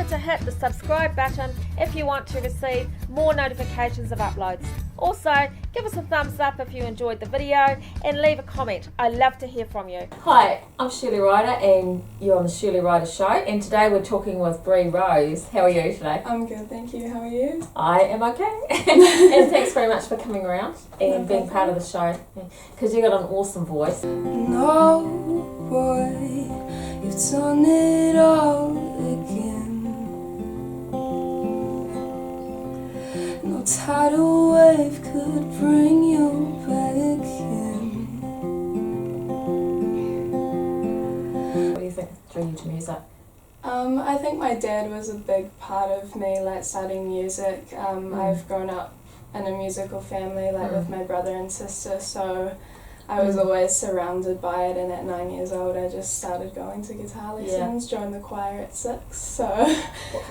to hit the subscribe button if you want to receive more notifications of uploads. Also, give us a thumbs up if you enjoyed the video and leave a comment. I love to hear from you. Hi, I'm Shirley Ryder and you're on the Shirley Ryder Show, and today we're talking with Bree Rose. How are you today? I'm good, thank you. How are you? I am okay. And thanks very much for coming around and being part of the show, because you got an awesome voice. No, boy, you've done it all again. No tidal wave could bring you back in. What do you think drew you to music? I think my dad was a big part of me, like starting music. I've grown up in a musical family, like with my brother and sister, so I was always surrounded by it, and at 9 years old I just started going to guitar lessons, joined the choir at 6, so...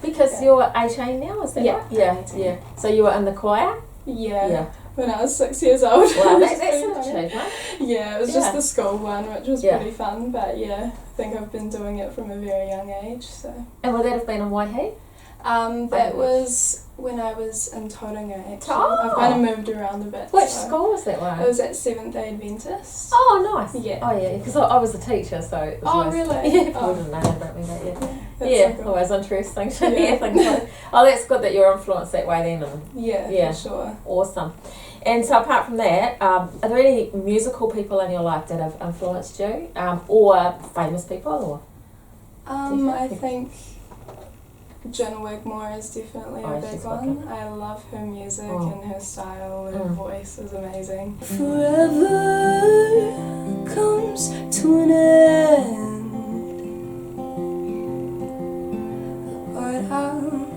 Because you're 18 now, is that right? Yeah. Yeah. So you were in the choir? Yeah. When I was 6 years old. Wow, that's an achievement. Yeah, it was just the school one, which was pretty fun, but I think I've been doing it from a very young age, so... And would that have been in Waihe? That was when I was in Tauranga, actually. Oh. I've kind of moved around a bit. Which school was that one? It was at Seventh Day Adventist. Oh, nice. Yeah. Oh, yeah, because I was a teacher, so it was always... Really? Yeah, people didn't know that about me, but That's so cool. Always interesting. Things like, oh, that's good that you're influenced that way then. And, yeah, for sure. Awesome. And so apart from that, are there any musical people in your life that have influenced you? Or famous people? Or I think Jen Wigmore is definitely a big one. Good. I love her music and her style, her voice is amazing. Forever comes to an end, but I'll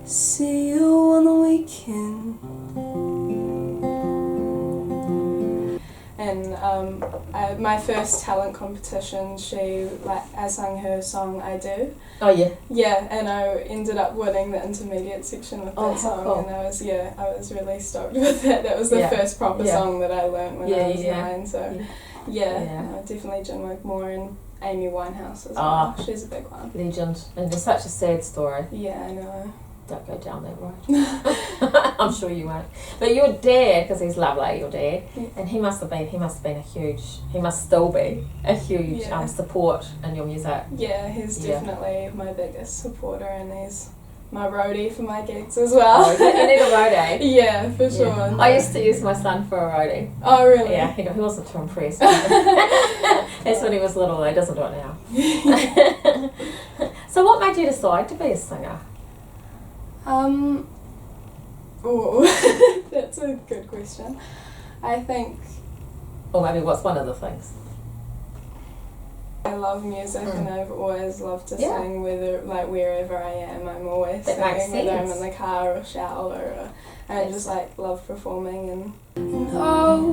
see you on the weekend. And my first talent competition, I sang her song "I Do." Oh yeah. Yeah, and I ended up winning the intermediate section with that song, cool. and I was really stoked with that. That was the first proper song that I learnt when I was 9. So definitely Jen Wigmore and Amy Winehouse as well. She's a big one. Legend, and it's such a sad story. Yeah, I know. Don't go down that road. I'm sure you won't. But your dad, because he's lovely, your dad, and he must still be a huge support in your music. Yeah, he's definitely my biggest supporter, and he's my roadie for my gigs as well. Oh, you need a roadie? Yeah, for sure. I used to use my son for a roadie. Oh, really? Yeah, he wasn't too impressed. That's when he was little, he doesn't do it now. So what made you decide to be a singer? That's a good question. I think... Or maybe what's one of the things? I love music and I've always loved to sing, wherever I am. I'm always singing, whether I'm in the car or shower, and I just love performing. And oh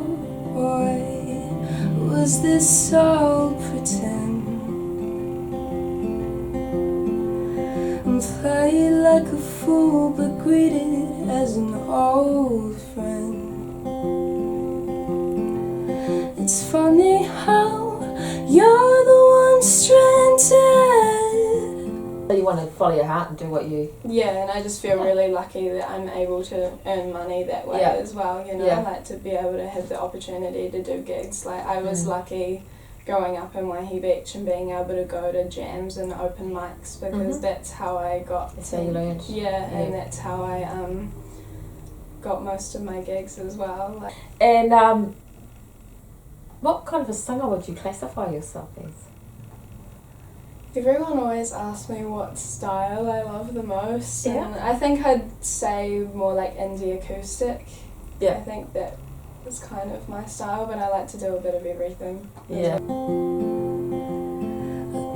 boy, was this all pretend? I'm playing like a fool, but greeted as an old friend. It's funny how you're the one stranded. So you want to follow your heart and do what you... Yeah, and I just feel really lucky that I'm able to earn money that way as well, to be able to have the opportunity to do gigs. I was lucky growing up in Waihe Beach and being able to go to jams and open mics, because that's how I got... That's how you learned. Yeah, and that's how I got most of my gigs as well. And what kind of a singer would you classify yourself as? Everyone always asks me what style I love the most, Yeah. and I think I'd say more like indie acoustic. Yeah. I think that is kind of my style, but I like to do a bit of everything. Yeah.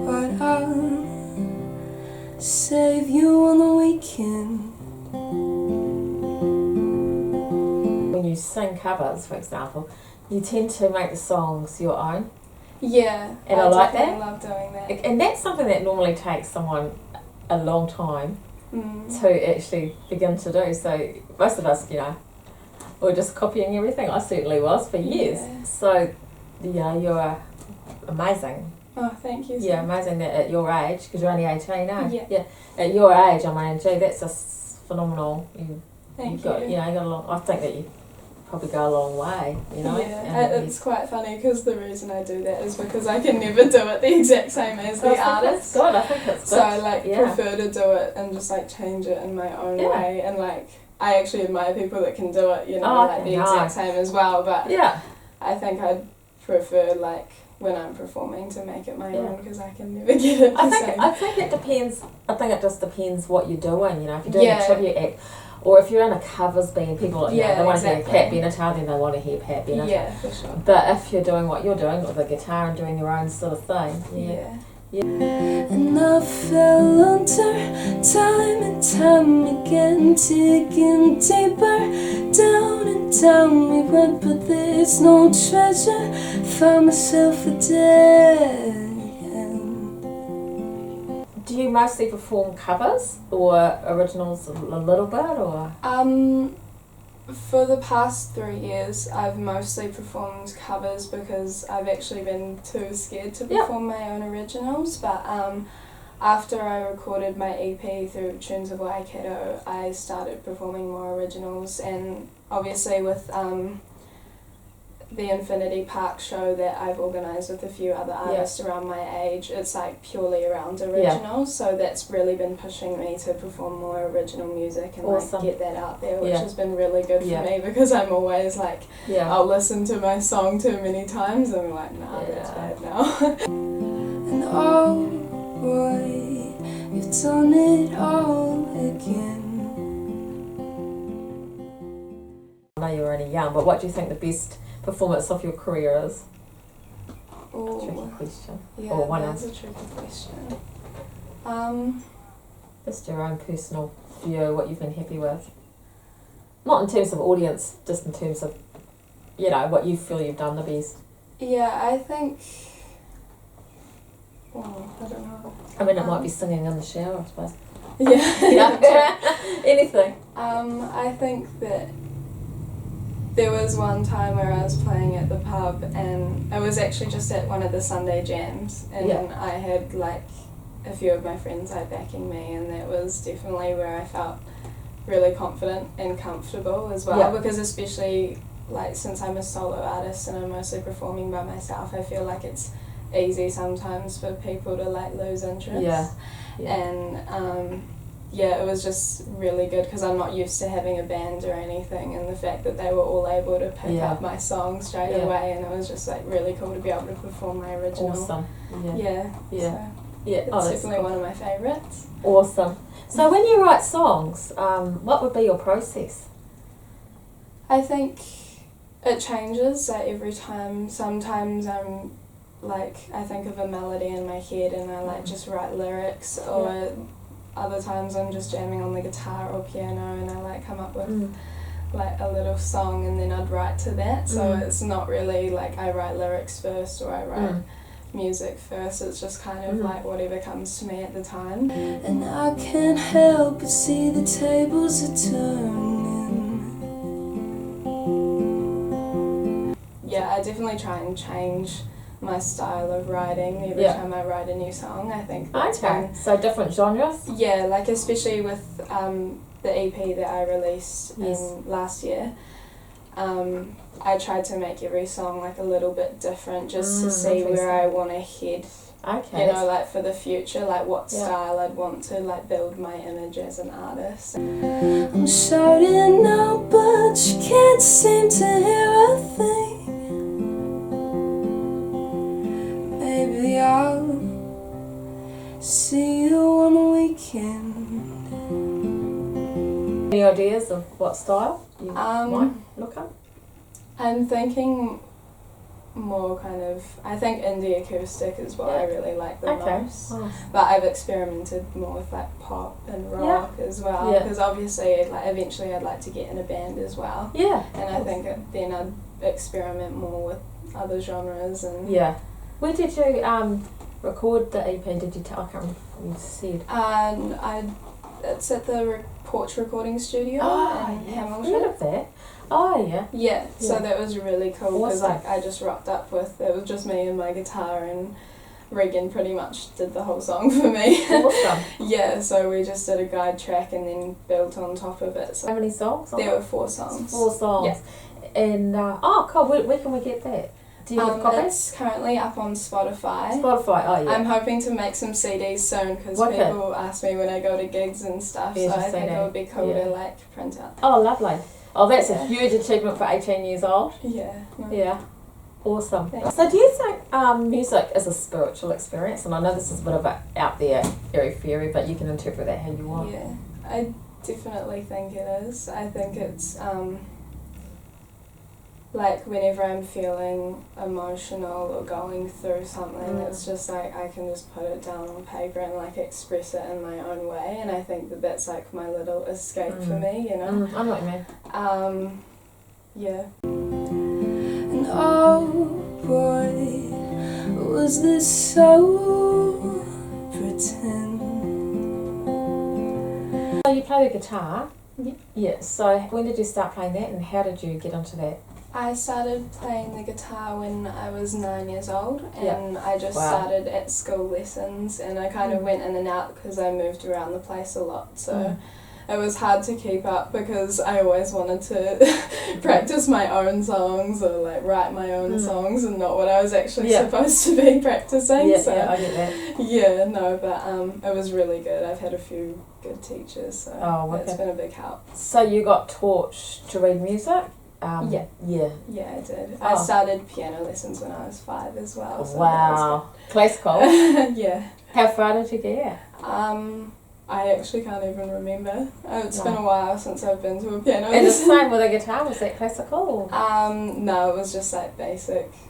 But I'll save you on the weekend. When you sing covers, for example, you tend to make the songs your own. Yeah, and I like that. I love doing that. And that's something that normally takes someone a long time to actually begin to do. So most of us, we're just copying everything. I certainly was for years. Yeah. So, you're amazing Oh, thank you. Yeah, amazing that at your age, because you're only 18 now. Yeah. At your age, I mean, gee, that's just phenomenal. Thank You've got, you. you know, you got a long. I think that you probably go a long way. You know. Yeah, it's quite funny because the reason I do that is because I can never do it the exact same as the artist. Good. I think that's good. So I like prefer to do it and just like change it in my own way, and like I actually admire people that can do it, you know, like the exact same as well. But I think I'd prefer like when I'm performing to make it my own because I can never get it the same. I think it depends. I think it just depends what you're doing. You know, if you're doing a tribute act, or if you're in a covers band, people they want to hear Pat Benatar, then they want to hear Pat Benatar. Yeah, for sure. But if you're doing what you're doing with the guitar and doing your own sort of thing, And I fell under time and time again, digging deeper down and down we went, but there's no treasure. Found myself a dead end. Do you mostly perform covers or originals a little bit, or? For the past 3 years, I've mostly performed covers because I've actually been too scared to perform my own originals. But after I recorded my EP through Tunes of Waikato, I started performing more originals, and obviously with the Infinity Park show that I've organised with a few other artists around my age, it's like purely around originals, so that's really been pushing me to perform more original music and like get that out there, which has been really good for me, because I'm always like, I'll listen to my song too many times and I'm like, nah, that's bad now. And oh boy, you've done it all again. I know you're only young, but what do you think the best performance of your career is? Tricky question. Yeah, or one that's a tricky question. Just your own personal view, what you've been happy with. Not in terms of audience, just in terms of, you know, what you feel you've done the best. Yeah, I think... Oh, I don't know. I mean, it might be singing in the shower, I suppose. Yeah. Anything. I think that there was one time where I was playing at the pub, and it was actually just at one of the Sunday jams, and I had like a few of my friends like backing me, and that was definitely where I felt really confident and comfortable as well, because especially like since I'm a solo artist and I'm mostly performing by myself, I feel like it's easy sometimes for people to like lose interest. And it was just really good because I'm not used to having a band or anything, and the fact that they were all able to pick up my song straight away, and it was just like really cool to be able to perform my original. Awesome. So it's definitely cool. one of my favourites. Awesome. So when you write songs, what would be your process? I think it changes like every time. Sometimes I'm like, I think of a melody in my head and I like just write lyrics, or other times I'm just jamming on the guitar or piano and I like come up with like a little song and then I'd write to that. So it's not really like I write lyrics first or I write music first. It's just kind of like whatever comes to me at the time. And I can't help but see the tables are turning. Yeah, I definitely try and change my style of writing every time I write a new song. I think that's so different genres? Yeah, like especially with the EP that I released in last year. I tried to make every song like a little bit different just to see where I want to head. Okay. You know, like for the future, like what style I'd want to like build my image as an artist. I'm shouting out, but you can't seem to hear a thing. Maybe I'll see you on the weekend. Any ideas of what style you might look at? I'm thinking more kind of, I think indie acoustic is what I really like the most. Nice. But I've experimented more with like pop and rock as well, because obviously like eventually I'd like to get in a band as well. Yeah. And I think then I'd experiment more with other genres and Where did you record the EP? Did you tell? I can't remember what you said. It's at the Porch Recording Studio in Hamilton. Heard of that? Oh yeah. Yeah, so that was really cool because like I just rocked up with, it was just me and my guitar, and Regan pretty much did the whole song for me. Awesome. Yeah, so we just did a guide track and then built on top of it. So How many songs? there were 4 songs. 4 songs. Yeah. And, oh, cool. Where can we get that? Do you have copies? It's currently up on Spotify. Spotify, oh yeah. I'm hoping to make some CDs soon because people ask me when I go to gigs and stuff, so I think it would be cool to like print out. Oh, lovely. Oh, that's a huge achievement for 18 years old. Yeah. Yeah. Awesome. Thanks. So do you think music is a spiritual experience? And I know this is a bit of a out there, airy-fairy, but you can interpret that how you want. Yeah, I definitely think it is. I think it's like whenever I'm feeling emotional or going through something, it's just like I can just put it down on paper and like express it in my own way, and I think that that's like my little escape for me, you know. I know what you mean. Yeah. And oh boy, was this so pretend. So you play the guitar? Yeah. Yeah. So when did you start playing that, and how did you get into that? I started playing the guitar when I was 9 years old, and I just started at school lessons, and I kind of went in and out because I moved around the place a lot, so it was hard to keep up because I always wanted to practice my own songs or like write my own songs and not what I was actually supposed to be practicing. Yeah, so I get that. yeah, no, but it was really good. I've had a few good teachers, so it's been a big help. So you got taught to read music? Yeah. Yeah, I did. I started piano lessons when I was 5 as well. So wow. Classical? yeah. How far did you get? I actually can't even remember. It's been a while since I've been to a piano And the lesson. same with the guitar, was that classical? No, it was just like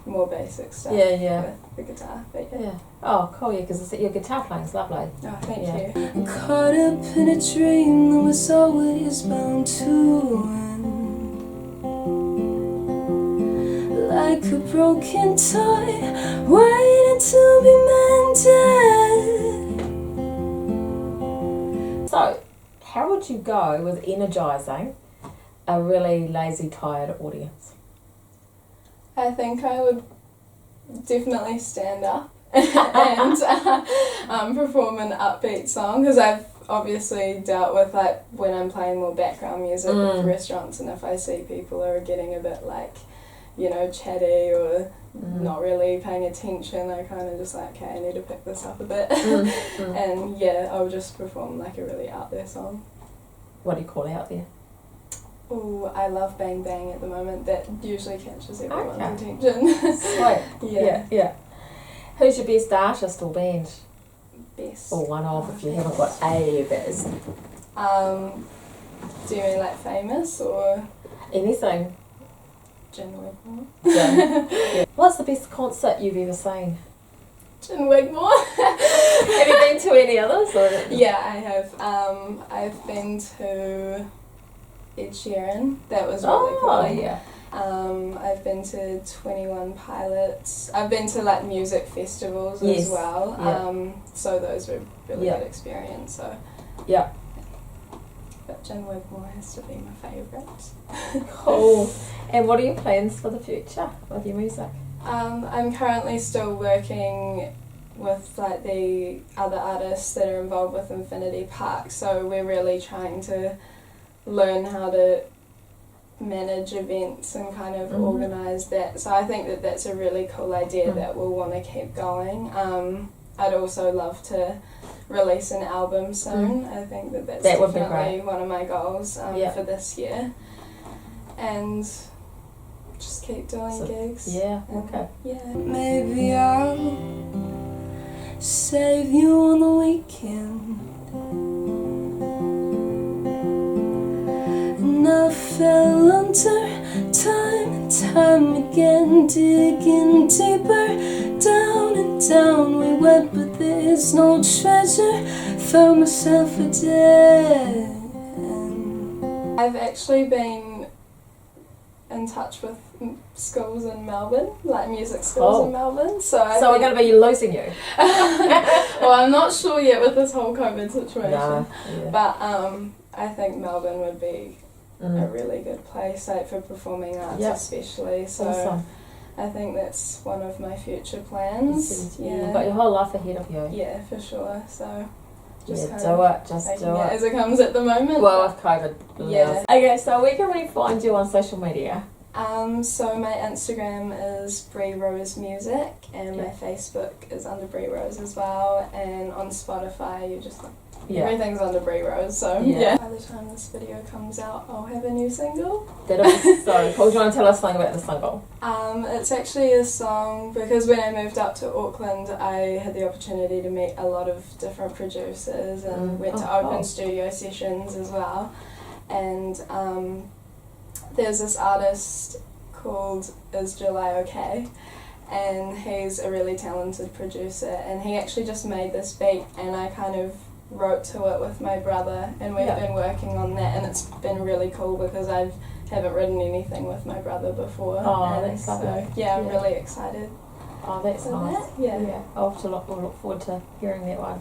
more basic stuff with the guitar. But yeah. Oh, cool, yeah, because your guitar playing's lovely. Oh, thank you. Caught up in a dream that was always bound to end. Like a broken toy, waiting to be mended. So, how would you go with energising a really lazy, tired audience? I think I would definitely stand up and perform an upbeat song, because I've obviously dealt with like when I'm playing more background music with restaurants, and if I see people are getting a bit like, you know, chatty or not really paying attention, I kind of just like, okay, I need to pick this up a bit. And yeah, I'll just perform like a really out there song. What do you call out there? Oh, I love Bang Bang at the moment. That usually catches everyone's attention. Sweet. Yeah. Who's your best artist or band? Best. Or one of, if you haven't got a best. Do you mean like famous or? Anything. Jen Wigmore. Yeah. What's the best concert you've ever seen? Jen Wigmore. Have you been to any others? Or? Yeah, I have. I've been to Ed Sheeran. That was really cool. Oh, yeah. I've been to 21 Pilots. I've been to like music festivals as well. Yeah. So those were really good experience. So. Yeah. But Jen Wigmore has to be my favourite. Cool. And what are your plans for the future with your music? I'm currently still working with like the other artists that are involved with Infinity Park, so we're really trying to learn how to manage events and kind of organise that. So I think that that's a really cool idea that we'll want to keep going. I'd also love to release an album soon. I think that that's definitely one of my goals for this year. And just keep doing gigs. Yeah, okay. Yeah. Maybe I'll save you on the weekend. And I fell under time and time again, digging deeper, down and down we went, but there's no treasure. Found myself a dead end. I've actually been in touch with schools in Melbourne, like music schools in Melbourne. So we're going to be losing you. Well, I'm not sure yet with this whole COVID situation. No, but I think Melbourne would be a really good place, like for performing arts especially. So awesome. I think that's one of my future plans. You've got your whole life ahead of you. Yeah, for sure. So just Just do it. as it comes at the moment. Well, with COVID. Yeah. Okay, so where can we find you on social media? So my Instagram is Bree Rose Music, and my Facebook is under Bree Rose as well, and on Spotify you just everything's under Bree Rose, so by the time this video comes out I'll have a new single. That'll be so cool. Do you want to tell us something about the single? It's actually a song because when I moved up to Auckland I had the opportunity to meet a lot of different producers and went to open studio sessions as well, and there's this artist called Is July Okay, and he's a really talented producer, and he actually just made this beat and I kind of wrote to it with my brother, and we've been working on that, and it's been really cool because I haven't written anything with my brother before. Oh, and that's lovely. so I'm really excited. Oh, that's nice. Yeah. I'll have to we'll look forward to hearing that one.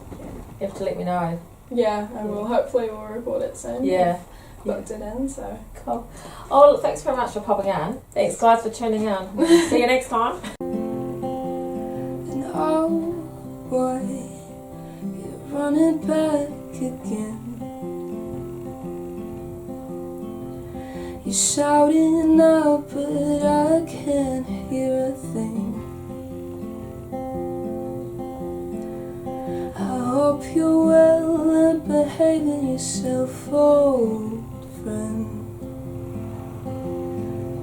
You have to let me know. Yeah, I will. Hopefully we'll record it soon. Yeah. Booked it in, so. Cool. Oh, look, thanks very much for popping on. Thanks, guys, for tuning in. See you next time. And oh, boy, you're running back again. You're shouting out, but I can't hear a thing. I hope you're well and behaving yourself, old friend.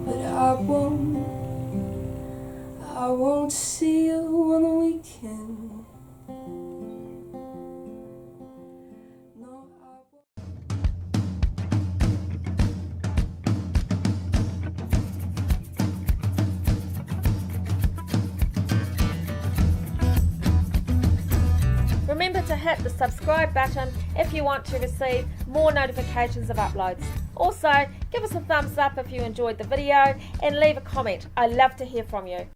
But I won't see you on the weekend. No, I won't. Remember to hit the subscribe button if you want to receive more notifications of uploads. Also, give us a thumbs up if you enjoyed the video and leave a comment. I love to hear from you.